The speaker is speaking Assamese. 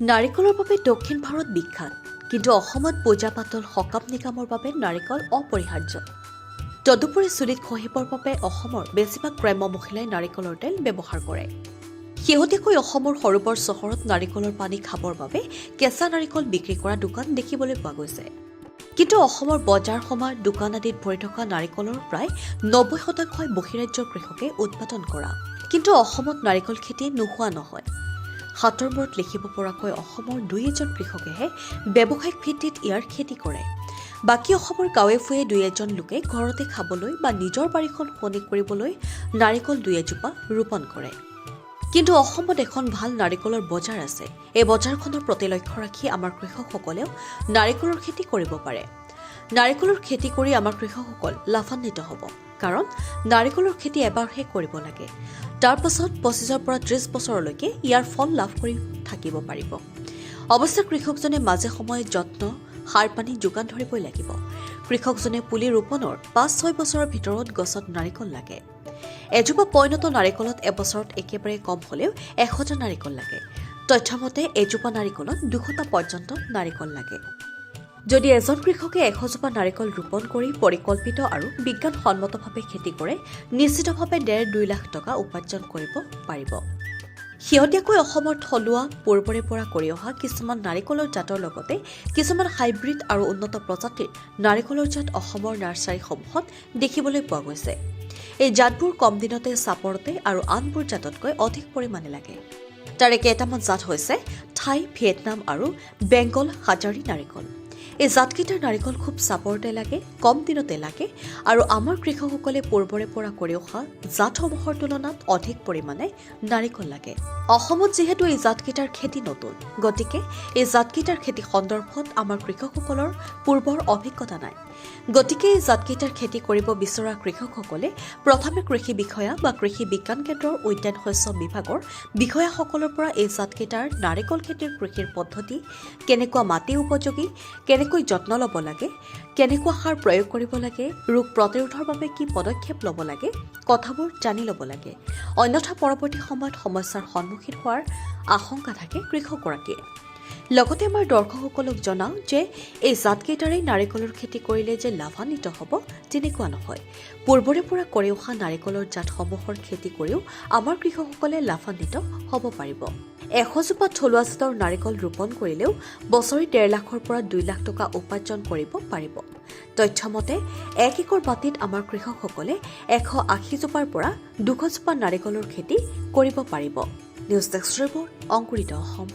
নাৰিকলৰ বাবে দক্ষিণ ভাৰত বিখ্যাত, কিন্তু অসমত পূজা পাতল সকাম নিকামৰ বাবে নাৰিকল অপৰিহাৰ্য। তদুপৰি চুলিত ঘঁহিবৰ বাবে অসমৰ বেছিভাগ গ্ৰাম্য মহিলাই নাৰিকলৰ তেল ব্যৱহাৰ কৰে। শেহতীয়াকৈ অসমৰ সৰু বৰ চহৰত নাৰিকলৰ পানী খাবৰ বাবে কেঁচা নাৰিকল বিক্ৰী কৰা দোকান দেখিবলৈ পোৱা গৈছে। কিন্তু অসমৰ বজাৰ সমাৰ দোকান আদিত ভৰি থকা নাৰিকলৰ প্ৰায় ৯০% বহিৰাজ্যৰ কৃষকে উৎপাদন কৰা। কিন্তু অসমত নাৰিকল খেতি নোহোৱা নহয়। হাতৰ মূৰত লিখিব পৰাকৈ অসমৰ ২-১জন কৃষকেহে ব্যৱসায়িক ভিত্তিত ইয়াৰ খেতি কৰে। বাকী অসমৰ গাঁৱে ভূঞে ২-১জন লোকে ঘৰতে খাবলৈ বা নিজৰ বাৰীখন শুৱনি কৰিবলৈ নাৰিকল ২-এজোপা ৰোপণ কৰে। কিন্তু অসমত এখন ভাল নাৰিকলৰ বজাৰ আছে। এই বজাৰখনৰ প্ৰতি লক্ষ্য ৰাখি আমাৰ কৃষকসকলেও নাৰিকলৰ খেতি কৰিব পাৰে। নাৰিকলৰ খেতি কৰি আমাৰ কৃষকসকল লাভান্বিত হ'ব, কাৰণ নাৰিকলৰ খেতি এবাৰহে কৰিব লাগে। তাৰ পাছত ২৫ৰ পৰা ৩০ বছৰলৈকে ইয়াৰ ফল লাভ কৰি থাকিব পাৰিব। অৱশ্যে কৃষকজনে মাজে সময়ে যত্ন, সাৰ পানী যোগান ধৰিবই লাগিব। কৃষকজনে পুলি ৰোপণৰ ৫-৬ বছৰৰ ভিতৰত গছত নাৰিকল লাগে। এজোপা পৈণত নাৰিকলত এবছৰত একেবাৰে কম হ'লেও ১০০টা নাৰিকল লাগে। তথ্যমতে এজোপা নাৰিকলত ২০০টা পৰ্যন্ত নাৰিকল লাগে। যদি এজন কৃষকে ১০০জোপা নাৰিকল ৰোপণ কৰি পৰিকল্পিত আৰু বিজ্ঞানসন্মতভাৱে খেতি কৰে, নিশ্চিতভাৱে ১.৫-২ লাখ টকা উপাৰ্জন কৰিব পাৰিব। শেহতীয়াকৈ অসমৰ থলুৱা পূৰ্বৰে পৰা কৰি অহা কিছুমান নাৰিকলৰ জাতৰ লগতে কিছুমান হাইব্ৰিড আৰু উন্নত প্ৰজাতিৰ নাৰিকলৰ জাত অসমৰ নাৰ্চাৰীসমূহত দেখিবলৈ পোৱা গৈছে। এই জাতবোৰ কম দিনতে চাপৰতে আৰু আনবোৰ জাততকৈ অধিক পৰিমাণে লাগে। তাৰে কেইটামান জাত হৈছে থাই, ভিয়েটনাম আৰু বেংগল হাজাৰী নাৰিকল। এই জাতকেইটাৰ নাৰিকল খুব চাপৰতে লাগে, কম দিনতে লাগে আৰু আমাৰ কৃষকসকলে পূৰ্বৰে পৰা কৰি অহা জাতসমূহৰ তুলনাত অধিক পৰিমাণে নাৰিকল লাগে। অসমত যিহেতু এই জাতকেইটাৰ খেতি নতুন, গতিকে এই জাতকেইটাৰ খেতি সন্দৰ্ভত আমাৰ কৃষকসকলৰ পূৰ্বৰ অভিজ্ঞতা নাই। গতিকে এই জাতকেইটাৰ খেতি কৰিব বিচৰা কৃষকসকলে প্ৰথমে কৃষি বিষয়া বা কৃষি বিজ্ঞান কেন্দ্ৰৰ উদ্যান শস্য বিভাগৰ বিষয়াসকলৰ পৰা এই জাতকেইটাৰ নাৰিকল খেতিৰ কৃষিৰ পদ্ধতি, কেনেকুৱা মাটি উপযোগী, কেনেকৈ যত্ন ল'ব লাগে, কেনেকুৱা সাৰ প্ৰয়োগ কৰিব লাগে, ৰোগ প্ৰতিৰোধৰ বাবে কি পদক্ষেপ ল'ব লাগে, কথাবোৰ জানি ল'ব লাগে। অন্যথা পৰৱৰ্তী সময়ত সমস্যাৰ সন্মুখীন হোৱাৰ আশংকা থাকে কৃষকগৰাকীৰ। লগতে আমাৰ দৰ্শকসকলক জনাওঁ যে এই জাতকেইটাৰে নাৰিকলৰ খেতি কৰিলে যে লাভান্বিত হ'ব, তেনেকুৱা নহয়। পূৰ্বৰে পৰা কৰি অহা নাৰিকলৰ জাতসমূহৰ খেতি কৰিও আমাৰ কৃষকসকলে লাভান্বিত হ'ব পাৰিব। ১০০জোপা থলুৱা জাতৰ নাৰিকল ৰোপণ কৰিলেও বছৰি ১.৫ লাখৰ পৰা ২ লাখ টকা উপাৰ্জন কৰিব পাৰিব। তথ্যমতে ১ একৰ মাটিত আমাৰ কৃষকসকলে ১৮০জোপাৰ পৰা ২০০জোপা নাৰিকলৰ খেতি কৰিব পাৰিব। নিউজ ডেস্ক ৰিপৰ্ট, অংকুৰিত অসম।